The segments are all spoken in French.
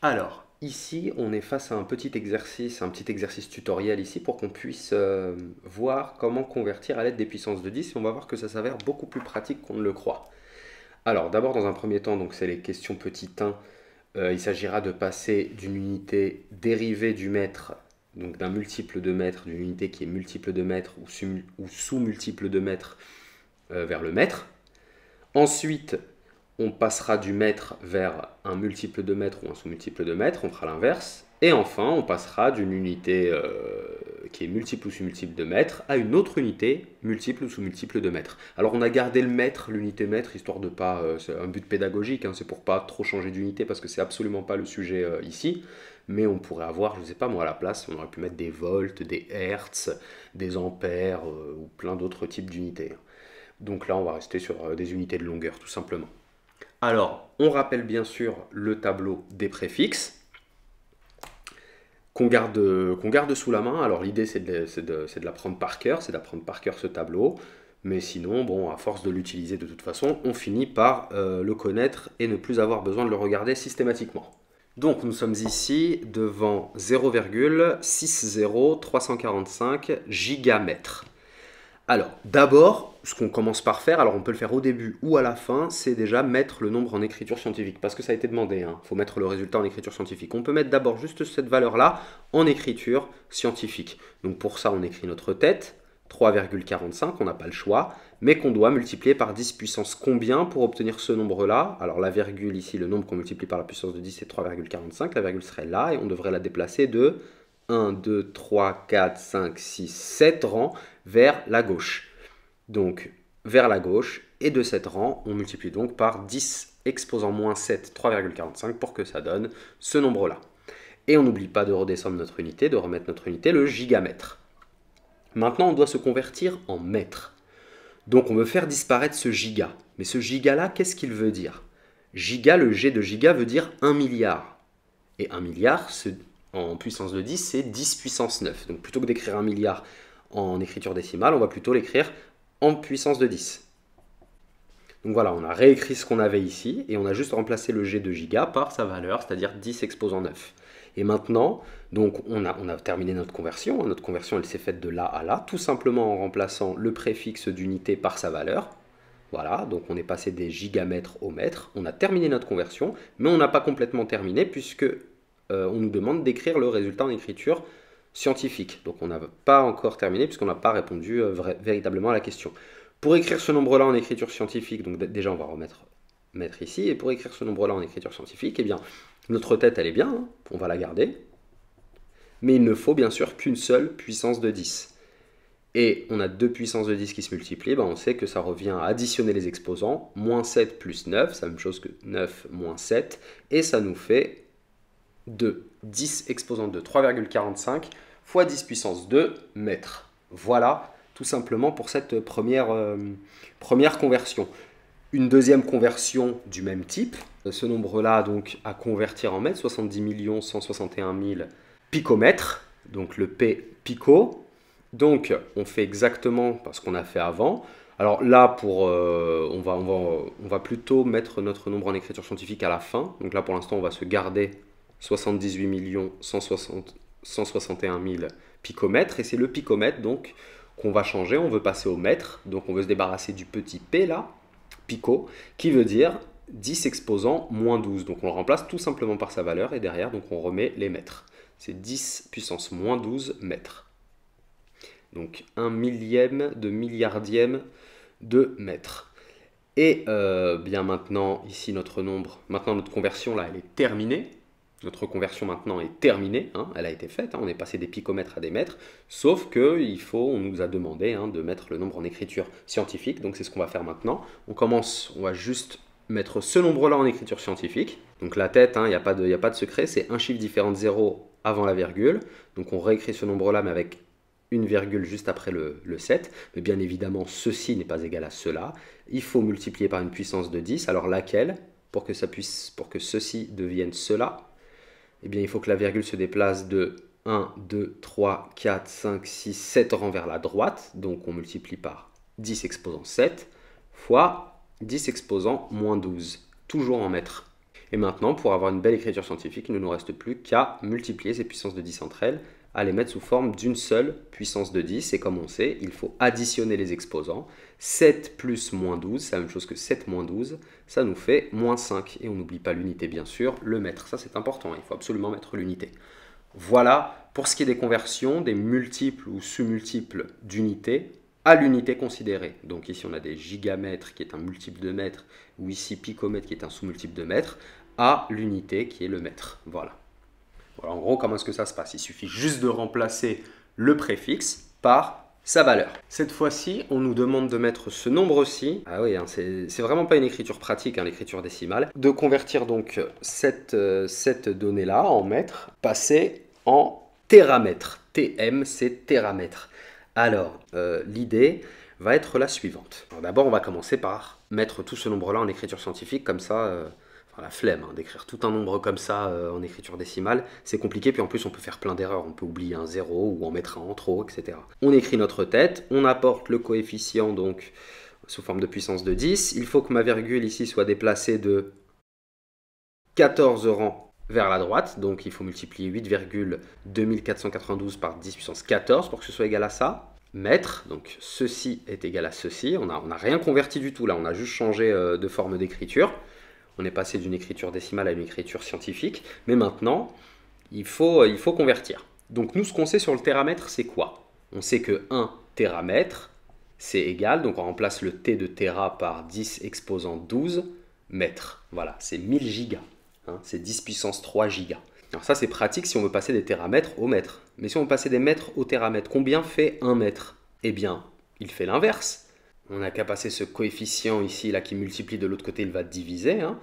Alors, ici, on est face à un petit exercice tutoriel ici pour qu'on puisse voir comment convertir à l'aide des puissances de 10 et on va voir que ça s'avère beaucoup plus pratique qu'on ne le croit. Alors, d'abord, dans un premier temps, donc c'est les questions petit 1. Il s'agira de passer d'une unité dérivée du mètre, donc d'un multiple de mètre, d'une unité qui est multiple de mètre ou sous-multiple de mètre vers le mètre. Ensuite, on passera du mètre vers un multiple de mètre ou un sous-multiple de mètre, on fera l'inverse. Et enfin, on passera d'une unité qui est multiple ou sous-multiple de mètre à une autre unité multiple ou sous-multiple de mètre. Alors on a gardé le mètre, l'unité mètre, histoire de pas... c'est un but pédagogique, hein, c'est pour pas trop changer d'unité parce que c'est absolument pas le sujet ici. Mais on pourrait avoir, je ne sais pas moi, à la place, on aurait pu mettre des volts, des hertz, des ampères ou plein d'autres types d'unités. Donc là, on va rester sur des unités de longueur, tout simplement. Alors, on rappelle bien sûr le tableau des préfixes qu'on garde sous la main. Alors l'idée c'est de l'apprendre par cœur, c'est d'apprendre par cœur ce tableau. Mais sinon, bon, à force de l'utiliser de toute façon, on finit par le connaître et ne plus avoir besoin de le regarder systématiquement. Donc nous sommes ici devant 0,60345 gigamètres. Alors, d'abord, ce qu'on commence par faire, alors on peut le faire au début ou à la fin, c'est déjà mettre le nombre en écriture scientifique, parce que ça a été demandé, il faut mettre le résultat en écriture scientifique. On peut mettre d'abord juste cette valeur-là en écriture scientifique. Donc pour ça, on écrit notre tête, 3,45, on n'a pas le choix, mais qu'on doit multiplier par 10 puissance combien pour obtenir ce nombre-là? Alors la virgule ici, le nombre qu'on multiplie par la puissance de 10, c'est 3,45, la virgule serait là, et on devrait la déplacer de 1, 2, 3, 4, 5, 6, 7 rangs vers la gauche. Donc vers la gauche, et de 7 rangs, on multiplie donc par 10 exposant moins 7, 3,45 pour que ça donne ce nombre-là. Et on n'oublie pas de redescendre notre unité, de remettre notre unité, le gigamètre. Maintenant, on doit se convertir en mètre. Donc on veut faire disparaître ce giga. Mais ce giga-là, qu'est-ce qu'il veut dire? Giga, le G de giga veut dire 1 milliard. Et 1 milliard, en puissance de 10, c'est 10 puissance 9. Donc plutôt que d'écrire 1 milliard en écriture décimale, on va plutôt l'écrire en puissance de 10. Donc voilà, on a réécrit ce qu'on avait ici, et on a juste remplacé le G de giga par sa valeur, c'est-à-dire 10 exposant 9. Et maintenant, donc on a terminé notre conversion. Notre conversion, elle s'est faite de là à là, tout simplement en remplaçant le préfixe d'unité par sa valeur. Voilà, donc on est passé des gigamètres au mètre. On a terminé notre conversion, mais on n'a pas complètement terminé puisque on nous demande d'écrire le résultat en écriture scientifique. Donc on n'a pas encore terminé puisqu'on n'a pas répondu véritablement à la question. Pour écrire ce nombre-là en écriture scientifique, donc déjà on va mettre ici, et pour écrire ce nombre-là en écriture scientifique, eh bien notre tête elle est bien, hein, on va la garder, mais il ne faut bien sûr qu'une seule puissance de 10. Et on a deux puissances de 10 qui se multiplient, ben on sait que ça revient à additionner les exposants, moins 7 plus 9, c'est la même chose que 9 moins 7, et ça nous fait 2. 10 exposant de 3,45 fois 10 puissance 2 mètres. Voilà, tout simplement pour cette première conversion. Une deuxième conversion du même type, ce nombre-là donc à convertir en mètres, 70 161 000 picomètres, donc le P pico. Donc on fait exactement ce qu'on a fait avant. Alors là, on va plutôt mettre notre nombre en écriture scientifique à la fin. Donc là pour l'instant on va se garder 78 161 000 picomètres, et c'est le picomètre donc qu'on va changer, on veut passer au mètre, donc on veut se débarrasser du petit p là, pico, qui veut dire 10 exposant moins 12, donc on le remplace tout simplement par sa valeur, et derrière donc on remet les mètres, c'est 10 puissance moins 12 mètres. Donc 1 millième de milliardième de mètre. Et bien maintenant, ici notre conversion là, elle est terminée. Notre conversion maintenant est terminée, hein, elle a été faite, hein, on est passé des picomètres à des mètres, sauf on nous a demandé de mettre le nombre en écriture scientifique, donc c'est ce qu'on va faire maintenant. On va juste mettre ce nombre-là en écriture scientifique. Donc la tête, il n'y a pas de secret, c'est un chiffre différent de 0 avant la virgule. Donc on réécrit ce nombre-là, mais avec une virgule juste après le 7. Mais bien évidemment, ceci n'est pas égal à cela. Il faut multiplier par une puissance de 10. Alors laquelle, pour que ceci devienne cela? Eh bien, il faut que la virgule se déplace de 1, 2, 3, 4, 5, 6, 7 rangs vers la droite. Donc, on multiplie par 10 exposant 7 fois 10 exposant moins 12, toujours en mètres. Et maintenant, pour avoir une belle écriture scientifique, il ne nous reste plus qu'à multiplier ces puissances de 10 entre elles, à les mettre sous forme d'une seule puissance de 10. Et comme on sait, il faut additionner les exposants. 7 plus moins 12, c'est la même chose que 7 moins 12, ça nous fait moins 5. Et on n'oublie pas l'unité, bien sûr, le mètre. Ça, c'est important, il faut absolument mettre l'unité. Voilà pour ce qui est des conversions, des multiples ou sous-multiples d'unités à l'unité considérée. Donc ici, on a des gigamètres qui est un multiple de mètre, ou ici picomètre qui est un sous-multiple de mètre, à l'unité qui est le mètre. Voilà. Voilà, en gros, comment est-ce que ça se passe? Il suffit juste de remplacer le préfixe par sa valeur. Cette fois-ci, on nous demande de mettre ce nombre-ci, ah oui, hein, c'est vraiment pas une écriture pratique, hein, l'écriture décimale, de convertir donc cette donnée-là en mètres, passer en téramètres. TM, c'est téramètres. Alors, l'idée va être la suivante. D'abord, on va commencer par mettre tout ce nombre-là en écriture scientifique, comme ça... la flemme hein, d'écrire tout un nombre comme ça en écriture décimale, c'est compliqué, puis en plus on peut faire plein d'erreurs, on peut oublier un 0 ou en mettre un en trop, etc. On écrit notre tête, on apporte le coefficient donc sous forme de puissance de 10, il faut que ma virgule ici soit déplacée de 14 rangs vers la droite, donc il faut multiplier 8,2492 par 10 puissance 14 pour que ce soit égal à ça. Mètre, donc ceci est égal à ceci, on n'a rien converti du tout là, on a juste changé de forme d'écriture. On est passé d'une écriture décimale à une écriture scientifique. Mais maintenant, il faut convertir. Donc nous, ce qu'on sait sur le téramètre, c'est quoi? On sait que 1 téramètre, c'est égal. Donc on remplace le T de téra par 10 exposant 12 mètres. Voilà, c'est 1000 gigas. Hein, c'est 10 puissance 3 gigas. Alors ça, c'est pratique si on veut passer des téramètres au mètre. Mais si on veut passer des mètres au téramètre, combien fait 1 mètre? Eh bien, il fait l'inverse. On n'a qu'à passer ce coefficient ici là, qui multiplie de l'autre côté, il va diviser. Hein.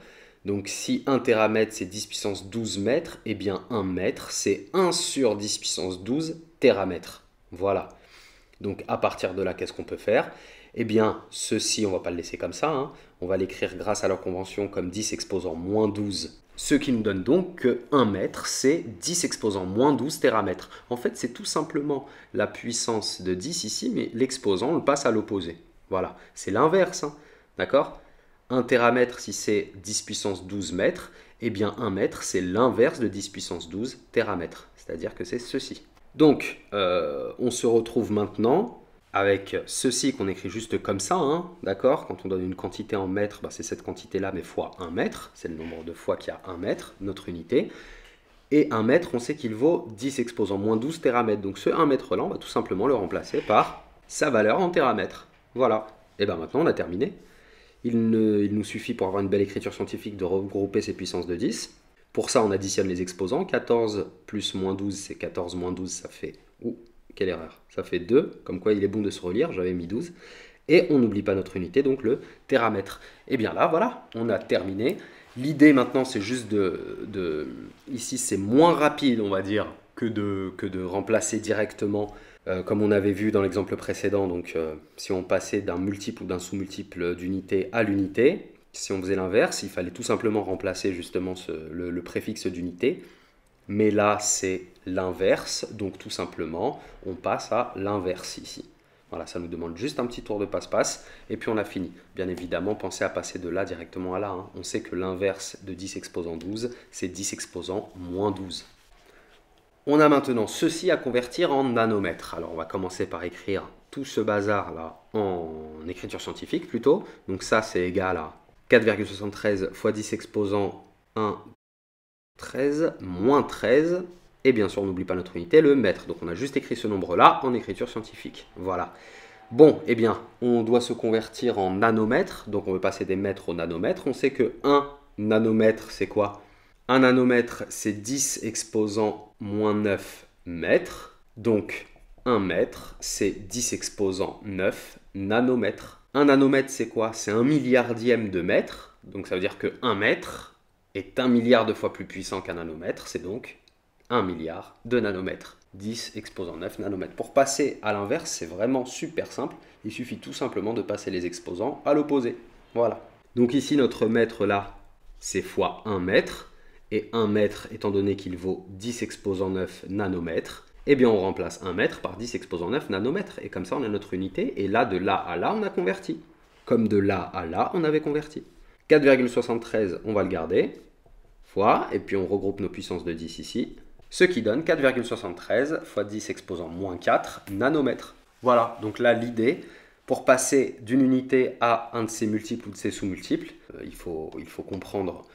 Donc si 1 téramètre c'est 10 puissance 12 mètres, eh bien 1 mètre c'est 1 sur 10 puissance 12 téramètres. Voilà. Donc à partir de là, qu'est-ce qu'on peut faire? Eh bien ceci, on ne va pas le laisser comme ça. Hein. On va l'écrire grâce à leur convention comme 10 exposant moins 12. Ce qui nous donne donc que 1 mètre c'est 10 exposant moins 12 téramètres. En fait c'est tout simplement la puissance de 10 ici, mais l'exposant on le passe à l'opposé. Voilà, c'est l'inverse, hein, d'accord? 1 téramètre, si c'est 10 puissance 12 mètres, eh bien 1 mètre, c'est l'inverse de 10 puissance 12 téramètres, c'est-à-dire que c'est ceci. Donc, on se retrouve maintenant avec ceci qu'on écrit juste comme ça, hein, d'accord? Quand on donne une quantité en mètres, bah, c'est cette quantité-là, mais fois 1 mètre, c'est le nombre de fois qu'il y a 1 mètre, notre unité. Et 1 mètre, on sait qu'il vaut 10 exposant moins 12 téramètres. Donc ce 1 mètre-là, on va tout simplement le remplacer par sa valeur en téramètres. Voilà, et bien maintenant on a terminé. Il nous suffit pour avoir une belle écriture scientifique de regrouper ces puissances de 10. Pour ça on additionne les exposants. 14 plus moins 12 c'est 14 moins 12, ça fait... Ouh, quelle erreur. Ça fait 2, comme quoi il est bon de se relire, j'avais mis 12. Et on n'oublie pas notre unité, donc le téramètre. Et bien là, voilà, on a terminé. L'idée maintenant c'est juste ici c'est moins rapide on va dire que de remplacer directement comme on avait vu dans l'exemple précédent, donc si on passait d'un multiple ou d'un sous-multiple d'unité à l'unité, si on faisait l'inverse, il fallait tout simplement remplacer justement le préfixe d'unité, mais là c'est l'inverse, donc tout simplement on passe à l'inverse ici. Voilà, ça nous demande juste un petit tour de passe-passe, et puis on a fini. Bien évidemment, pensez à passer de là directement à là. Hein. On sait que l'inverse de 10 exposant 12, c'est 10 exposant moins 12. On a maintenant ceci à convertir en nanomètres. Alors on va commencer par écrire tout ce bazar là en écriture scientifique plutôt. Donc ça c'est égal à 4,73 fois 10 exposant 1, 13, moins 13. Et bien sûr on n'oublie pas notre unité, le mètre. Donc on a juste écrit ce nombre là en écriture scientifique. Voilà. Bon, eh bien on doit se convertir en nanomètres. Donc on veut passer des mètres au nanomètre. On sait que 1 nanomètre c'est quoi? 1 nanomètre, c'est 10 exposant moins 9 mètres. Donc, 1 mètre, c'est 10 exposant 9 nanomètres. 1 nanomètre, c'est quoi? C'est 1 milliardième de mètre. Donc, ça veut dire que 1 mètre est 1 milliard de fois plus puissant qu'un nanomètre. C'est donc 1 milliard de nanomètres. 10 exposant 9 nanomètres. Pour passer à l'inverse, c'est vraiment super simple. Il suffit tout simplement de passer les exposants à l'opposé. Voilà. Donc ici, notre mètre là, c'est fois 1 mètre. Et 1 mètre, étant donné qu'il vaut 10 exposant 9 nanomètres, eh bien on remplace 1 mètre par 10 exposant 9 nanomètres. Et comme ça, on a notre unité. Et là, de là à là, on a converti. Comme de là à là, on avait converti. 4,73, on va le garder. fois, et puis on regroupe nos puissances de 10 ici, ce qui donne 4,73 fois 10 exposant moins 4 nanomètres. Voilà, donc là l'idée, pour passer d'une unité à un de ses multiples ou de ses sous-multiples, il faut comprendre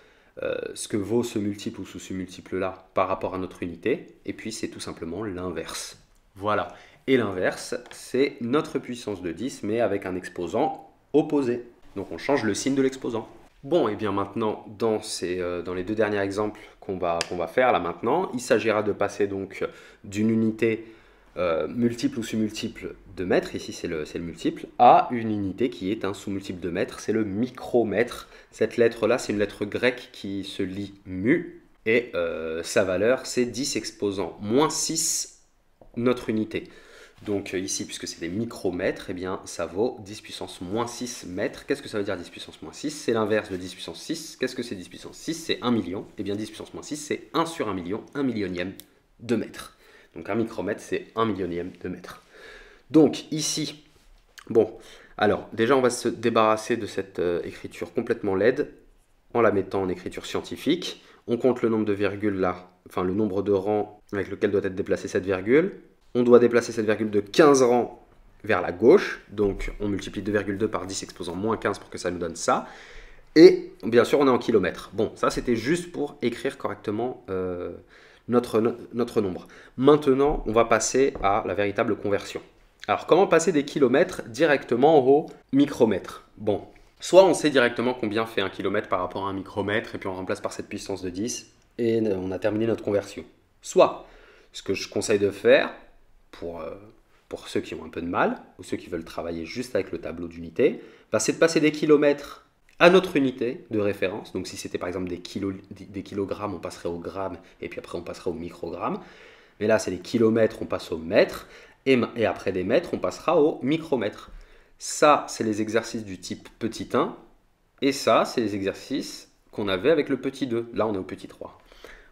ce que vaut ce multiple ou ce multiple-là par rapport à notre unité, et puis c'est tout simplement l'inverse. Voilà, et l'inverse, c'est notre puissance de 10, mais avec un exposant opposé. Donc on change le signe de l'exposant. Bon, et bien maintenant, dans les deux derniers exemples qu'on va faire là maintenant, il s'agira de passer donc d'une unité multiple ou sous-multiple de mètre, ici c'est le multiple, à une unité qui est un sous-multiple de mètre, c'est le micromètre. Cette lettre-là, c'est une lettre grecque qui se lit mu, et sa valeur, c'est 10 exposant moins 6 notre unité. Donc ici, puisque c'est des micromètres, eh bien ça vaut 10 puissance moins 6 mètres. Qu'est-ce que ça veut dire 10 puissance moins 6? C'est l'inverse de 10 puissance 6. Qu'est-ce que c'est 10 puissance 6? C'est 1 million. Eh bien 10 puissance moins 6, c'est 1 sur 1 million, 1 millionième de mètre. Donc un micromètre, c'est 1 millionième de mètre. Donc ici, bon, alors déjà on va se débarrasser de cette écriture complètement laide en la mettant en écriture scientifique. On compte le nombre de virgules là, enfin le nombre de rangs avec lequel doit être déplacée cette virgule. On doit déplacer cette virgule de 15 rangs vers la gauche, donc on multiplie 2,2 par 10 exposant moins 15 pour que ça nous donne ça. Et bien sûr, on est en kilomètres. Bon, ça c'était juste pour écrire correctement notre nombre. Maintenant, on va passer à la véritable conversion. Alors, comment passer des kilomètres directement au micromètre? Bon, soit on sait directement combien fait un kilomètre par rapport à un micromètre, et puis on remplace par cette puissance de 10, et on a terminé notre conversion. Soit, ce que je conseille de faire, pour ceux qui ont un peu de mal, ou ceux qui veulent travailler juste avec le tableau d'unité, c'est de passer des kilomètres à notre unité de référence. Donc si c'était par exemple des kilogrammes, on passerait au gramme, et puis après on passerait au microgramme. Mais là c'est des kilomètres, on passe au mètre, et après des mètres, on passera au micromètre. Ça, c'est les exercices du type petit 1, et ça, c'est les exercices qu'on avait avec le petit 2. Là, on est au petit 3.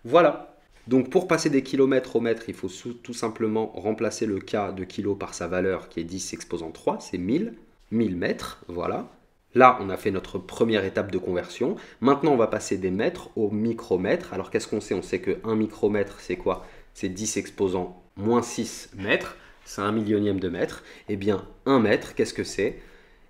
Voilà. Donc pour passer des kilomètres au mètre, il faut tout simplement remplacer le K de kilo par sa valeur qui est 10 exposant 3, c'est 1000 mètres, voilà. Là, on a fait notre première étape de conversion. Maintenant, on va passer des mètres au micromètre. Alors qu'est-ce qu'on sait? On sait que 1 micromètre, c'est quoi? C'est 10 exposant moins 6 mètres, c'est 1 millionième de mètre. Eh bien, 1 mètre, qu'est-ce que c'est?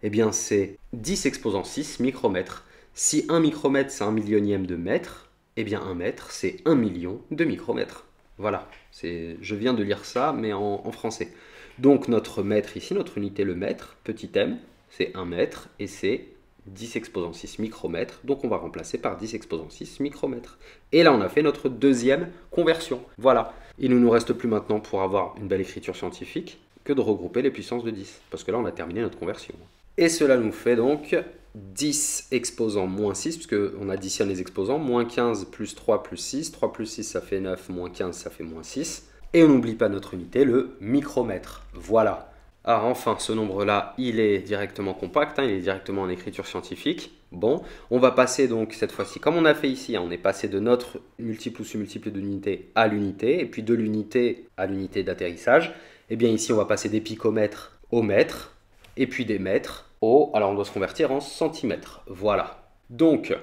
Eh bien, c'est 10 exposant 6 micromètres. Si 1 micromètre, c'est 1 millionième de mètre, eh bien 1 mètre, c'est 1 million de micromètres. Voilà, je viens de lire ça, mais en français. Donc notre mètre ici, notre unité, le mètre, petit m, c'est 1 mètre, et c'est 10 exposant 6 micromètres. Donc on va remplacer par 10 exposant 6 micromètres. Et là, on a fait notre deuxième conversion. Voilà. Il ne nous reste plus maintenant, pour avoir une belle écriture scientifique, que de regrouper les puissances de 10. Parce que là, on a terminé notre conversion. Et cela nous fait donc 10 exposant moins 6, puisqu'on additionne les exposants, moins 15 plus 3 plus 6, 3 plus 6 ça fait 9, moins 15 ça fait moins 6, et on n'oublie pas notre unité, le micromètre. Voilà. Alors enfin, ce nombre-là, il est directement compact, il est directement en écriture scientifique. Bon, on va passer donc cette fois-ci, comme on a fait ici, on est passé de notre multiple ou sous-multiple d'unité à l'unité, et puis de l'unité à l'unité d'atterrissage. Et bien ici, on va passer des picomètres au mètre, et puis des mètres au... Alors on doit se convertir en centimètres. Voilà. Donc,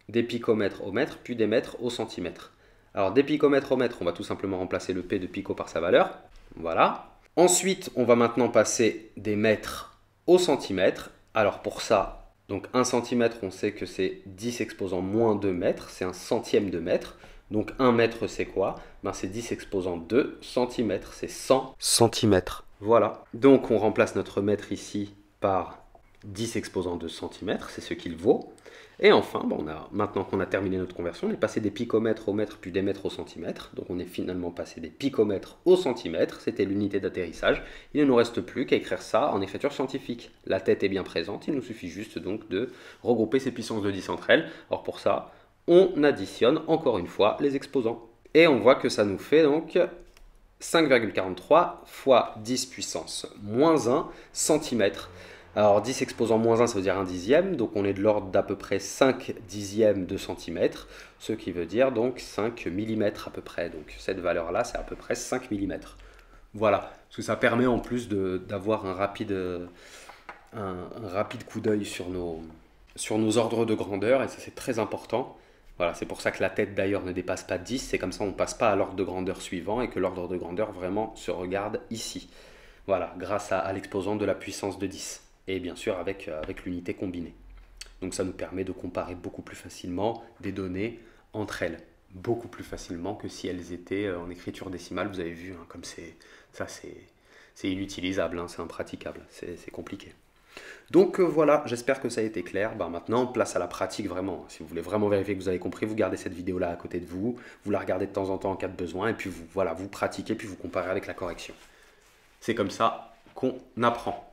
des picomètres au mètre, puis des mètres au centimètre. Alors des picomètres au mètre, on va tout simplement remplacer le P de pico par sa valeur. Voilà. Ensuite, on va maintenant passer des mètres au centimètre. Alors pour ça, donc 1 centimètre, on sait que c'est 10 exposant moins 2 mètres, c'est un centième de mètre. Donc 1 mètre, c'est quoi? C'est 10 exposant 2 centimètres, c'est 100 centimètres. Voilà. Donc on remplace notre mètre ici par 10 exposant 2 cm, c'est ce qu'il vaut. Et enfin, maintenant qu'on a terminé notre conversion, on est passé des picomètres au mètre puis des mètres au centimètre. Donc on est finalement passé des picomètres au centimètre, c'était l'unité d'atterrissage. Il ne nous reste plus qu'à écrire ça en écriture scientifique. La tête est bien présente, il nous suffit juste donc de regrouper ces puissances de 10 entre elles. Alors pour ça, on additionne encore une fois les exposants. Et on voit que ça nous fait donc 5,43 fois 10 puissance moins 1 cm. Alors 10 exposant moins 1, ça veut dire 1 dixième, donc on est de l'ordre d'à peu près 5 dixièmes de centimètre, ce qui veut dire donc 5 mm à peu près. Donc cette valeur-là, c'est à peu près 5 mm. Voilà, parce que ça permet en plus d'avoir un rapide coup d'œil sur nos ordres de grandeur, et ça c'est très important. Voilà, c'est pour ça que la tête d'ailleurs ne dépasse pas 10, c'est comme ça on ne passe pas à l'ordre de grandeur suivant et que l'ordre de grandeur vraiment se regarde ici. Voilà, grâce à l'exposant de la puissance de 10 et bien sûr avec l'unité combinée. Donc ça nous permet de comparer beaucoup plus facilement des données entre elles, beaucoup plus facilement que si elles étaient en écriture décimale. Vous avez vu, hein, comme c'est inutilisable, hein, c'est impraticable, c'est compliqué. Donc voilà, j'espère que ça a été clair. Ben, maintenant, place à la pratique vraiment. Si vous voulez vraiment vérifier que vous avez compris, vous gardez cette vidéo-là à côté de vous, vous la regardez de temps en temps en cas de besoin, et puis vous, voilà, vous pratiquez, puis vous comparez avec la correction. C'est comme ça qu'on apprend.